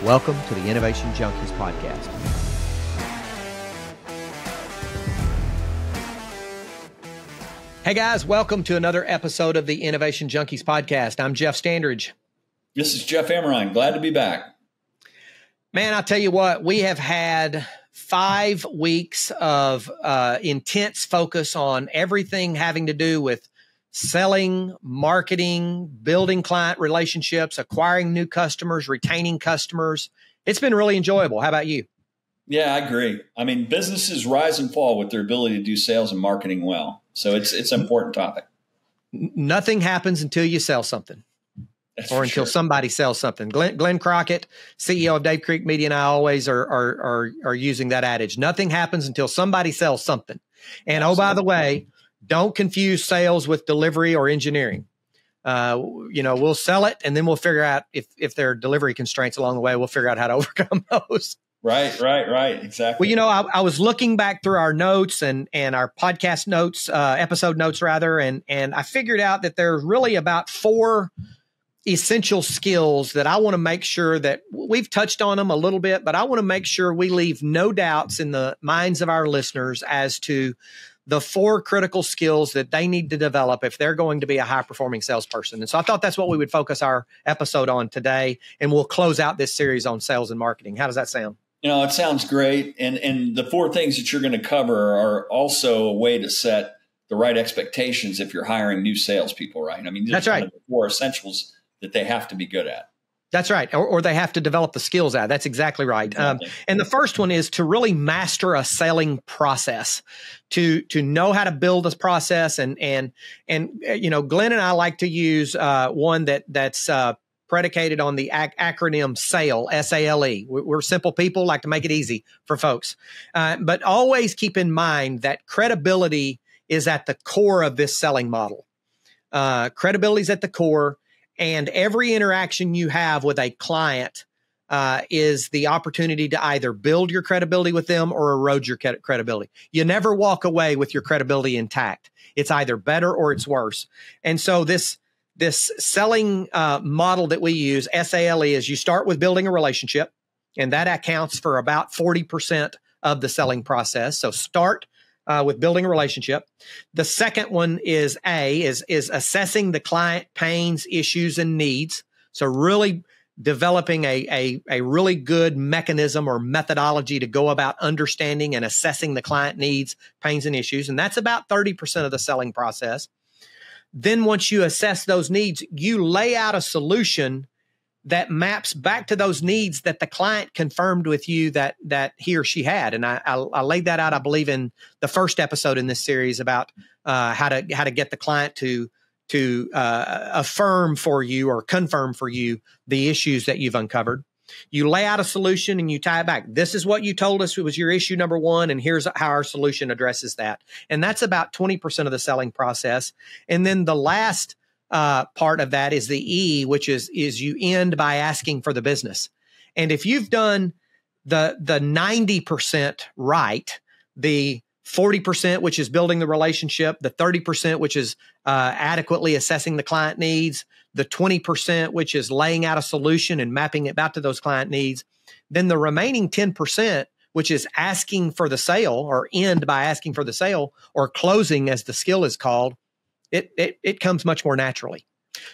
Welcome to the Innovation Junkies podcast. Hey guys, welcome to another episode of the Innovation Junkies podcast. I'm Jeff Standridge. This is Jeff Amrine. Glad to be back. Man, I'll tell you what, we have had 5 weeks of intense focus on everything having to do with selling, marketing, building client relationships, acquiring new customers, retaining customers. It's been really enjoyable. How about you? Yeah, I agree. I mean, businesses rise and fall with their ability to do sales and marketing well. So it's an important topic. Nothing happens until you sell something. Or until somebody sells something. Glenn Crockett, CEO of Dave Creek Media, and I always are using that adage. Nothing happens until somebody sells something. And oh, by the way, don't confuse sales with delivery or engineering. We'll sell it, and then we'll figure out if there are delivery constraints along the way. We'll figure out how to overcome those. Right. Exactly. Well, I was looking back through our notes and our podcast notes, episode notes rather, and I figured out that there's really about 4 essential skills that I want to make sure that we've touched on them a little bit, but I want to make sure we leave no doubts in the minds of our listeners as to the 4 critical skills that they need to develop if they're going to be a high-performing salesperson. And so I thought that's what we would focus our episode on today, and we'll close out this series on sales and marketing. How does that sound? It sounds great. And the 4 things that you're going to cover are also a way to set the right expectations if you're hiring new salespeople, right? I mean, that's right. The 4 essentials that they have to be good at. That's right. Or they have to develop the skills at. That's exactly right. Exactly. And the first one is to really master a selling process, to know how to build this process. And Glenn and I like to use one that's predicated on the acronym SALE, S-A-L-E. We're simple people, like to make it easy for folks. But always keep in mind that credibility is at the core of this selling model. Credibility is at the core. And every interaction you have with a client is the opportunity to either build your credibility with them or erode your credibility. You never walk away with your credibility intact. It's either better or it's worse. And so this selling model that we use, SALE, is you start with building a relationship, and that accounts for about 40% of the selling process. So start with building a relationship. The second one is assessing the client pains, issues, and needs. So really developing a really good mechanism or methodology to go about understanding and assessing the client needs, pains, and issues. And that's about 30% of the selling process. Then once you assess those needs, you lay out a solution that maps back to those needs that the client confirmed with you that he or she had. And I laid that out, I believe, in the first episode in this series about how to get the client to affirm for you or confirm for you the issues that you've uncovered. You lay out a solution and you tie it back. This is what you told us was your issue number 1, and here's how our solution addresses that. And that's about 20% of the selling process. And then the last part of that is the E, which is you end by asking for the business. And if you've done the 90% right, the 40%, which is building the relationship, the 30%, which is adequately assessing the client needs, the 20%, which is laying out a solution and mapping it back to those client needs, then the remaining 10%, which is asking for the sale or end by asking for the sale or closing as the skill is called, it comes much more naturally.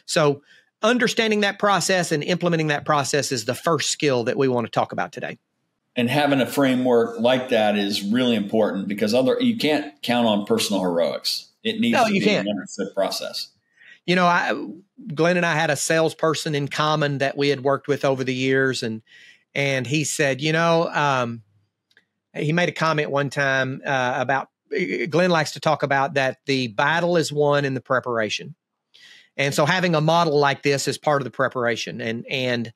So understanding that process and implementing that process is the first skill that we want to talk about today. And having a framework like that is really important because you can't count on personal heroics. It needs to be an understood process. Glenn and I had a salesperson in common that we had worked with over the years, and he said, he made a comment one time about Glenn likes to talk about that the battle is won in the preparation. And so having a model like this is part of the preparation. And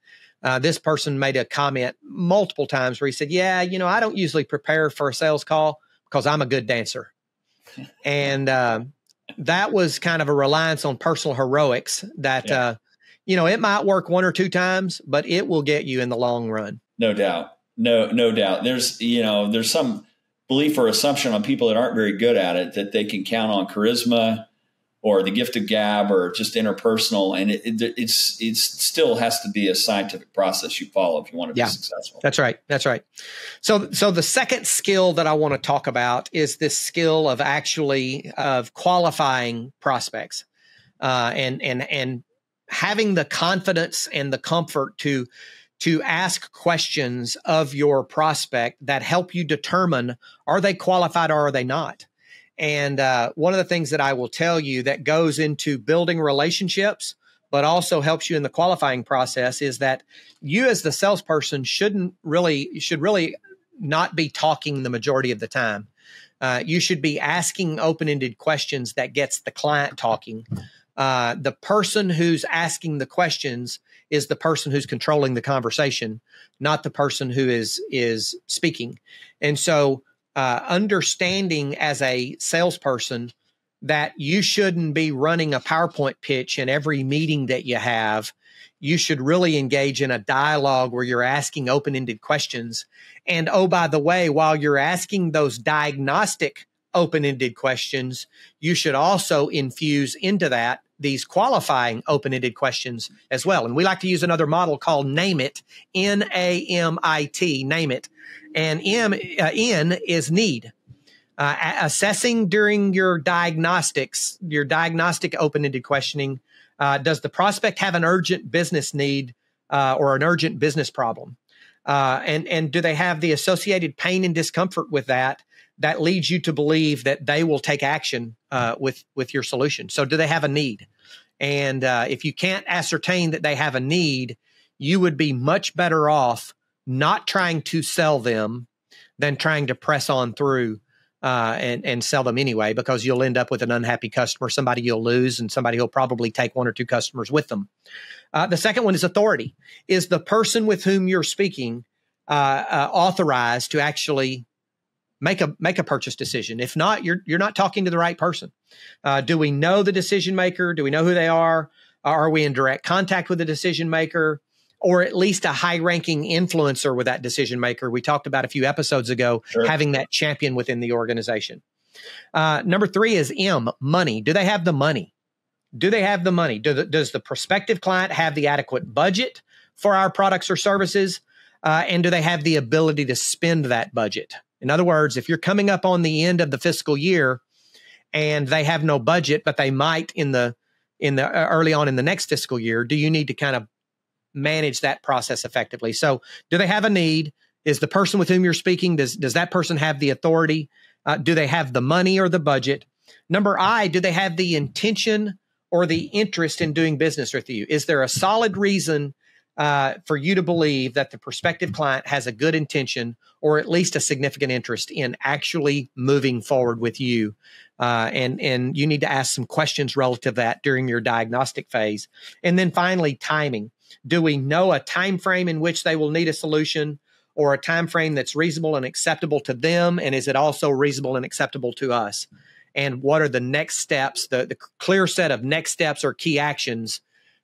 this person made a comment multiple times where he said, I don't usually prepare for a sales call because I'm a good dancer. And that was kind of a reliance on personal heroics that, it might work 1 or 2 times, but it will get you in the long run. No doubt. No doubt. There's some belief or assumption on people that aren't very good at it that they can count on charisma or the gift of gab or just interpersonal. And it still has to be a scientific process you follow if you want to be successful. That's right. That's right. So the second skill that I want to talk about is this skill of qualifying prospects, and having the confidence and the comfort to ask questions of your prospect that help you determine, are they qualified or are they not? And one of the things that I will tell you that goes into building relationships, but also helps you in the qualifying process, is that you as the salesperson should really not be talking the majority of the time. You should be asking open-ended questions that gets the client talking. The person who's asking the questions is the person who's controlling the conversation, not the person who is speaking. And so understanding as a salesperson that you shouldn't be running a PowerPoint pitch in every meeting that you have. You should really engage in a dialogue where you're asking open-ended questions. And oh, by the way, while you're asking those diagnostic open-ended questions, you should also infuse into that these qualifying open-ended questions as well. And we like to use another model called NAME IT, N-A-M-I-T, name it. And N is need. Assessing during your diagnostic open-ended questioning, does the prospect have an urgent business need or an urgent business problem? And do they have the associated pain and discomfort with that leads you to believe that they will take action with your solution? So do they have a need? And if you can't ascertain that they have a need, you would be much better off not trying to sell them than trying to press on through and sell them anyway, because you'll end up with an unhappy customer, somebody you'll lose, and somebody who'll probably take one or two customers with them. The second one is authority. Is the person with whom you're speaking authorized to actually make a purchase decision? If not, you're not talking to the right person. Do we know the decision maker? Do we know who they are? Are we in direct contact with the decision maker, or at least a high-ranking influencer with that decision maker? We talked about a few episodes ago, having that champion within the organization. Number 3 is M, money. Do they have the money? Do they have the money? Does the prospective client have the adequate budget for our products or services? And do they have the ability to spend that budget? In other words, if you're coming up on the end of the fiscal year and they have no budget, but they might in the early on in the next fiscal year, do you need to kind of manage that process effectively? So do they have a need? Is the person with whom you're speaking, does that person have the authority? Do they have the money or the budget? Number I, do they have the intention or the interest in doing business with you? Is there a solid reason for you to believe that the prospective client has a good intention or at least a significant interest in actually moving forward with you? And you need to ask some questions relative to that during your diagnostic phase. And then finally, timing. Do we know a time frame in which they will need a solution, or a time frame that's reasonable and acceptable to them? And is it also reasonable and acceptable to us? And what are the next steps, the clear set of next steps or key actions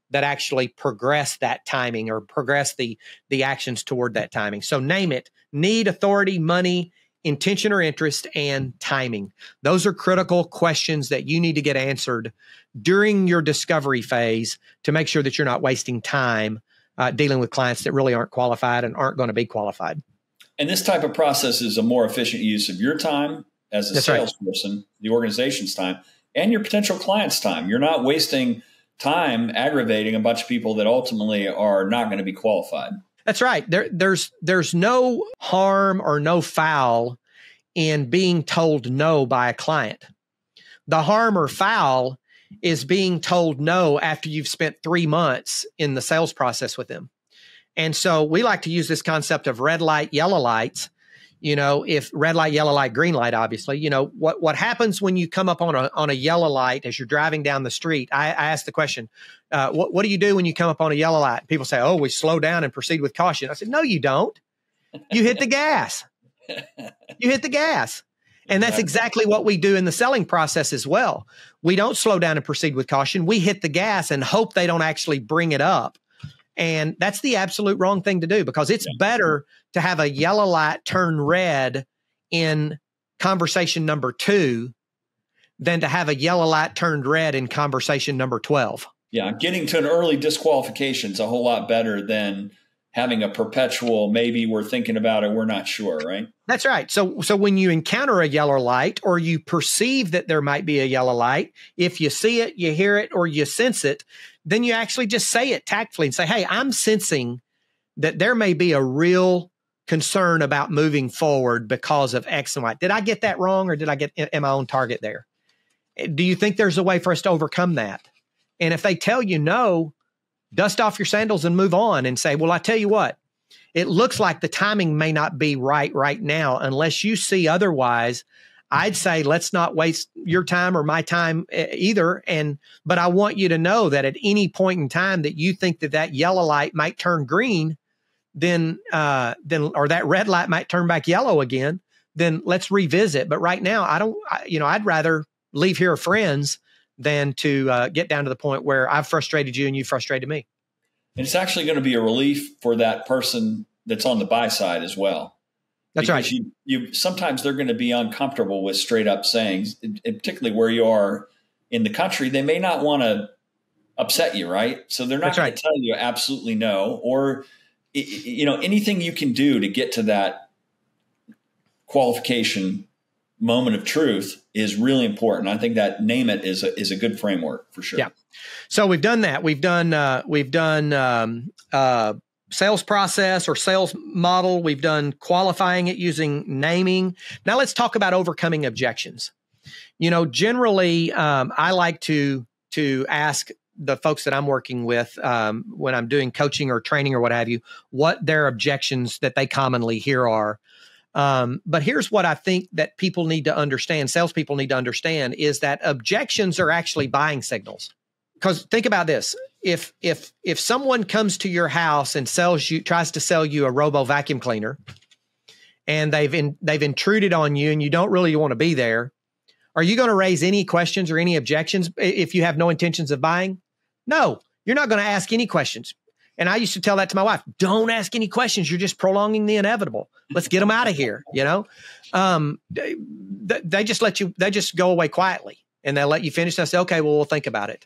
that actually progress that timing or progress the actions toward that timing? So name it: need, authority, money, intention or interest, and timing. Those are critical questions that you need to get answered during your discovery phase to make sure that you're not wasting time dealing with clients that really aren't qualified and aren't going to be qualified. And this type of process is a more efficient use of your time as a salesperson, the organization's time, and your potential client's time. You're not wasting time aggravating a bunch of people that ultimately are not going to be qualified. That's right. There's no harm or no foul in being told no by a client. The harm or foul is being told no after you've spent 3 months in the sales process with them. And so we like to use this concept of red light, yellow lights. You know, if red light, yellow light, green light, obviously, you know, what happens when you come up on a yellow light as you're driving down the street? I ask the question, what do you do when you come up on a yellow light? People say, oh, we slow down and proceed with caution. I said, no, you don't. You hit the gas. You hit the gas. And that's exactly what we do in the selling process as well. We don't slow down and proceed with caution. We hit the gas and hope they don't actually bring it up. And that's the absolute wrong thing to do, because it's better to have a yellow light turn red in conversation number 2 than to have a yellow light turned red in conversation number 12. Yeah, getting to an early disqualification is a whole lot better than having a perpetual, maybe we're thinking about it, we're not sure, right? That's right. So when you encounter a yellow light, or you perceive that there might be a yellow light, if you see it, you hear it, or you sense it, then you actually just say it tactfully and say, hey, I'm sensing that there may be a real concern about moving forward because of X and Y. Did I get that wrong, or am I on target there? Do you think there's a way for us to overcome that? And if they tell you no, dust off your sandals and move on and say, well, I tell you what, it looks like the timing may not be right now. Unless you see otherwise, I'd say let's not waste your time or my time either. But I want you to know that at any point in time that you think that yellow light might turn green, then or that red light might turn back yellow again, then let's revisit. But right now, I'd rather leave here friends than to get down to the point where I've frustrated you and you frustrated me. And it's actually going to be a relief for that person that's on the buy side as well. That's because right. You sometimes they're going to be uncomfortable with straight up sayings, and particularly where you are in the country. They may not want to upset you, right? So they're not going to tell you absolutely no, or anything you can do to get to that qualification moment of truth is really important. I think that name it is a good framework for sure. Yeah. So we've done that. We've done sales process or sales model. We've done qualifying it using naming. Now let's talk about overcoming objections. Generally, I like to ask the folks that I'm working with when I'm doing coaching or training or what have you, what their objections that they commonly hear are. But here's what I think that people need to understand, salespeople need to understand, is that objections are actually buying signals. Because think about this. If someone comes to your house and tries to sell you a robo vacuum cleaner, and they've intruded on you and you don't really want to be there, are you going to raise any questions or any objections if you have no intentions of buying? No, you're not going to ask any questions. And I used to tell that to my wife, don't ask any questions. You're just prolonging the inevitable. Let's get them out of here. They just go away quietly and they'll let you finish. I say, okay, well, we'll think about it.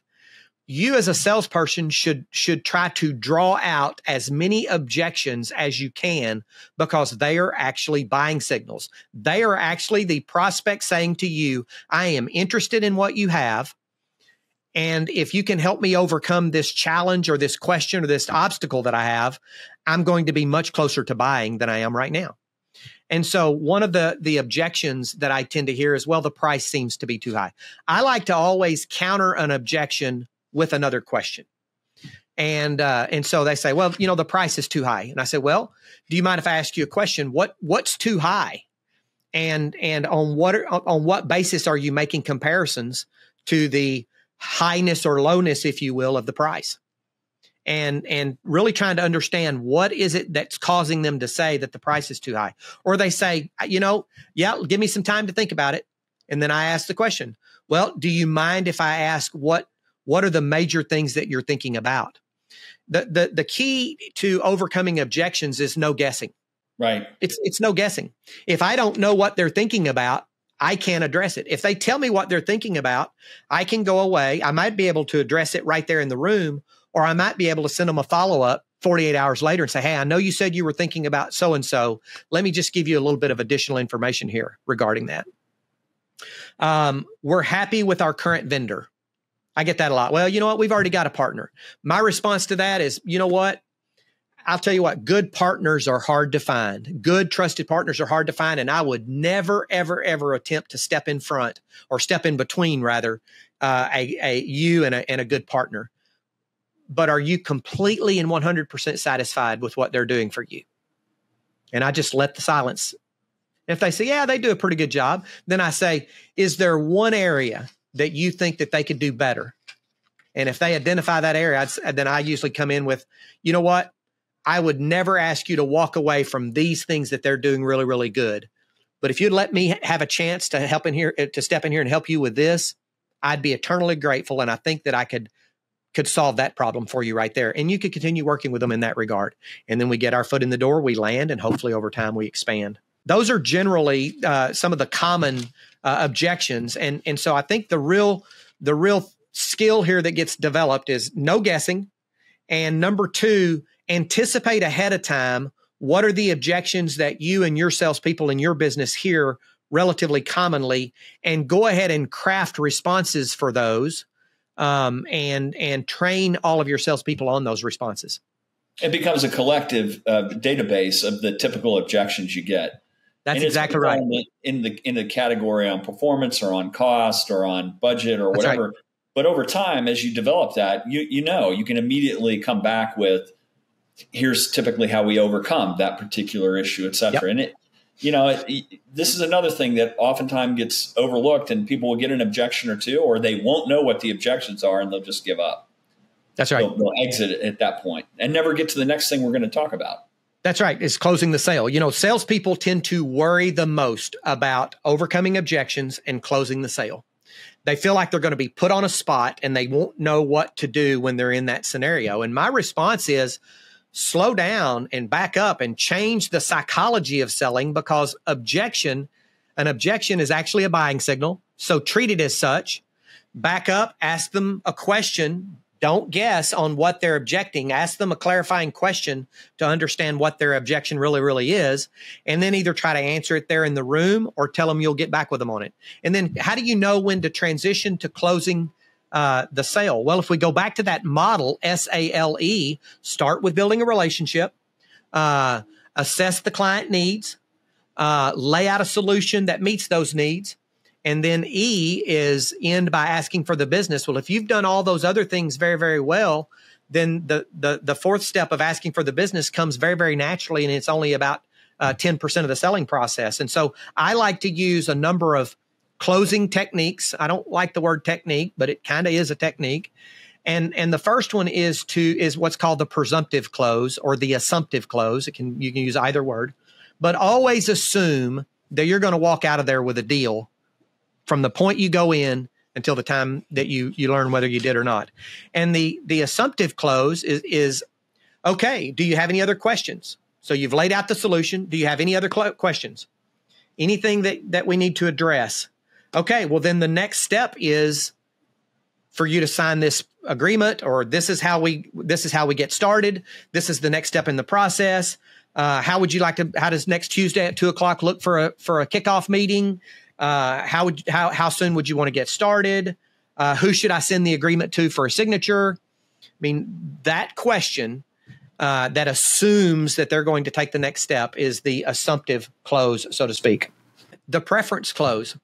You as a salesperson should try to draw out as many objections as you can, because they are actually buying signals. They are actually the prospect saying to you, I am interested in what you have. And if you can help me overcome this challenge or this question or this obstacle that I have, I'm going to be much closer to buying than I am right now. And so one of the objections that I tend to hear is, well, the price seems to be too high. I like to always counter an objection with another question. And so they say, well, the price is too high. And I say, well, do you mind if I ask you a question? What's too high? And on what basis are you making comparisons to the highness or lowness, if you will, of the price? And really trying to understand what is it that's causing them to say that the price is too high. Or they say, yeah, give me some time to think about it. And then I ask the question, well, do you mind if I ask what are the major things that you're thinking about? The key to overcoming objections is no guessing. Right. It's no guessing. If I don't know what they're thinking about, I can't address it. If they tell me what they're thinking about, I can go away. I might be able to address it right there in the room, or I might be able to send them a follow-up 48 hours later and say, hey, I know you said you were thinking about so-and-so. Let me just give you a little bit of additional information here regarding that. We're happy with our current vendor. I get that a lot. Well, you know what? We've already got a partner. My response to that is, you know what? I'll tell you what, good partners are hard to find. Good, trusted partners are hard to find. And I would never, ever, ever attempt to step in front, or step in between, rather, you and a good partner. But are you completely and 100% satisfied with what they're doing for you? And I just let the silence. If they say, yeah, they do a pretty good job, then I say, is there one area that you think that they could do better? And if they identify that area, then I usually come in with, you know what? I would never ask you to walk away from these things that they're doing really, really good. But if you'd let me have a chance to step in here and help you with this, I'd be eternally grateful. And I think that I could solve that problem for you right there. And you could continue working with them in that regard. And then we get our foot in the door, we land, and hopefully over time we expand. Those are generally some of the common objections. And so I think the real skill here that gets developed is no guessing. And number two, anticipate ahead of time what are the objections that you and your salespeople in your business hear relatively commonly, and go ahead and craft responses for those, and train all of your salespeople on those responses. It becomes a collective database of the typical objections you get. That's exactly right. In the category on performance or on cost or on budget or whatever. Right. But over time, as you develop that, you can immediately come back with, here's typically how we overcome that particular issue, et cetera. Yep. And this is another thing that oftentimes gets overlooked, and people will get an objection or two, or they won't know what the objections are and they'll just give up. That's right. They'll exit it at that point and never get to the next thing we're going to talk about. That's right. It's closing the sale. Salespeople tend to worry the most about overcoming objections and closing the sale. They feel like they're going to be put on a spot and they won't know what to do when they're in that scenario. And my response is slow down and back up and change the psychology of selling, because an objection is actually a buying signal. So treat it as such. Back up, ask them a question. Don't guess on what they're objecting. Ask them a clarifying question to understand what their objection really, really is. And then either try to answer it there in the room or tell them you'll get back with them on it. And then how do you know when to transition to closing the sale? Well, if we go back to that model, SALE, start with building a relationship, assess the client needs, lay out a solution that meets those needs. And then E is end by asking for the business. Well, if you've done all those other things very, very well, then the fourth step of asking for the business comes very, very naturally. And it's only about 10% of the selling process. And so I like to use a number of closing techniques. I don't like the word technique, but it kind of is a technique. And the first one is what's called the presumptive close or the assumptive close. You can use either word, but always assume that you're going to walk out of there with a deal from the point you go in until the time that you learn whether you did or not. And the assumptive close is okay, do you have any other questions? So you've laid out the solution. Do you have any other questions? Anything that we need to address? Okay, well then the next step is for you to sign this agreement, or this is how we get started. This is the next step in the process. How does next Tuesday at 2:00 look for a kickoff meeting? How soon would you want to get started? Who should I send the agreement to for a signature? I mean, that question that assumes that they're going to take the next step is the assumptive close, so to speak. The preference close.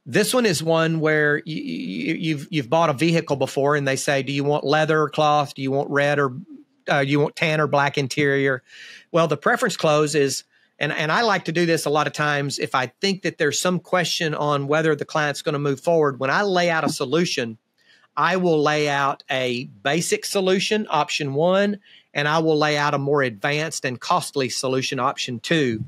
This one is one where you've bought a vehicle before and they say, do you want leather or cloth? Do you want red or you want tan or black interior? Well, the preference close is, and I like to do this a lot of times if I think that there's some question on whether the client's going to move forward. When I lay out a solution, I will lay out a basic solution, option 1, and I will lay out a more advanced and costly solution, option 2.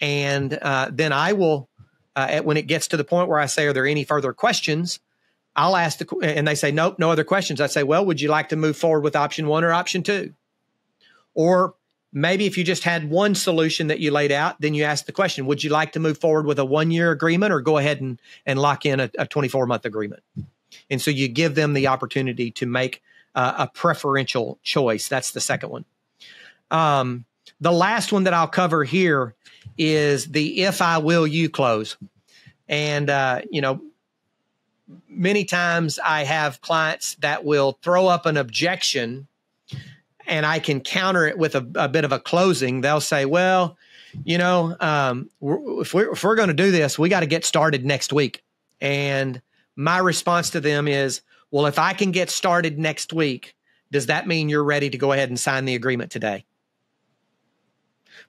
And then I will, when it gets to the point where I say, are there any further questions? I'll ask and they say, nope, no other questions. I say, well, would you like to move forward with option 1 or option 2? Or maybe if you just had one solution that you laid out, then you ask the question, would you like to move forward with a 1-year agreement or go ahead and lock in a 24-month agreement? And so you give them the opportunity to make a preferential choice. That's the second one. The last one that I'll cover here is the if I will you close. And, many times I have clients that will throw up an objection and I can counter it with a bit of a closing. They'll say, well, if we're going to do this, we got to get started next week. And my response to them is, well, if I can get started next week, does that mean you're ready to go ahead and sign the agreement today?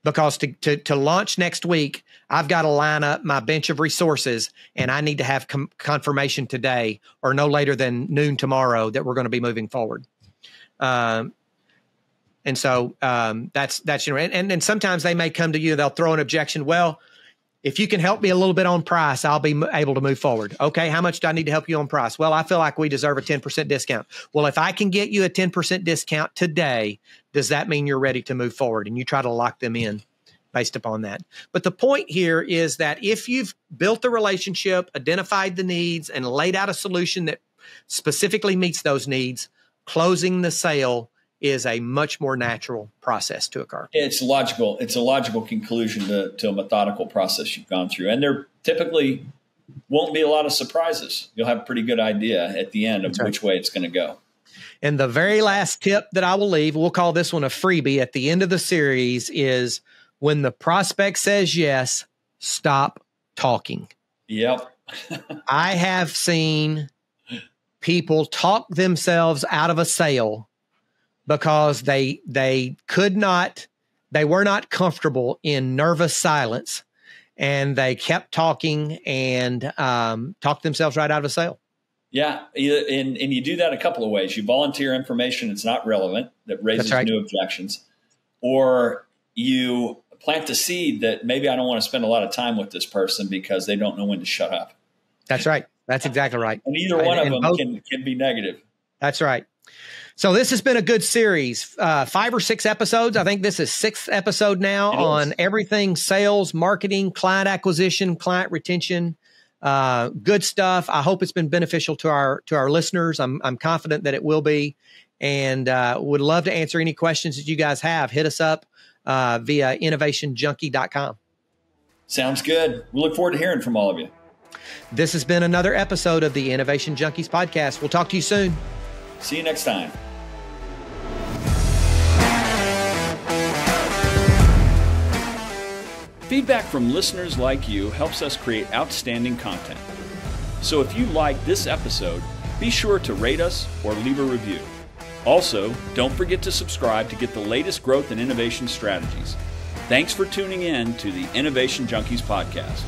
Because to launch next week, I've got to line up my bench of resources and I need to have confirmation today or no later than noon tomorrow that we're going to be moving forward. And so that's and sometimes they may come to you, they'll throw an objection. Well, if you can help me a little bit on price, I'll be able to move forward. Okay, how much do I need to help you on price? Well, I feel like we deserve a 10% discount. Well, if I can get you a 10% discount today, does that mean you're ready to move forward? And you try to lock them in based upon that. But the point here is that if you've built the relationship, identified the needs, and laid out a solution that specifically meets those needs, closing the sale is a much more natural process to occur. It's logical. It's a logical conclusion to a methodical process you've gone through. And there typically won't be a lot of surprises. You'll have a pretty good idea at the end of which way it's going to go. And the very last tip that I will leave, we'll call this one a freebie at the end of the series, is when the prospect says yes, stop talking. Yep. I have seen people talk themselves out of a sale because they were not comfortable in nervous silence, and they kept talking and talked themselves right out of a sale. Yeah, and you do that a couple of ways. You volunteer information that's not relevant, that raises new objections, or you plant the seed that maybe I don't want to spend a lot of time with this person because they don't know when to shut up. That's right. That's exactly right. And either one of them can be negative. That's right. So this has been a good series, 5 or 6 episodes. I think this is 6th episode now on everything sales, marketing, client acquisition, client retention. Good stuff. I hope it's been beneficial to our listeners. I'm confident that it will be, and would love to answer any questions that you guys have. Hit us up via innovationjunkie.com. Sounds good. We look forward to hearing from all of you. This has been another episode of the Innovation Junkies podcast. We'll talk to you soon. See you next time. Feedback from listeners like you helps us create outstanding content. So if you like this episode, be sure to rate us or leave a review. Also, don't forget to subscribe to get the latest growth and innovation strategies. Thanks for tuning in to the Innovation Junkies podcast.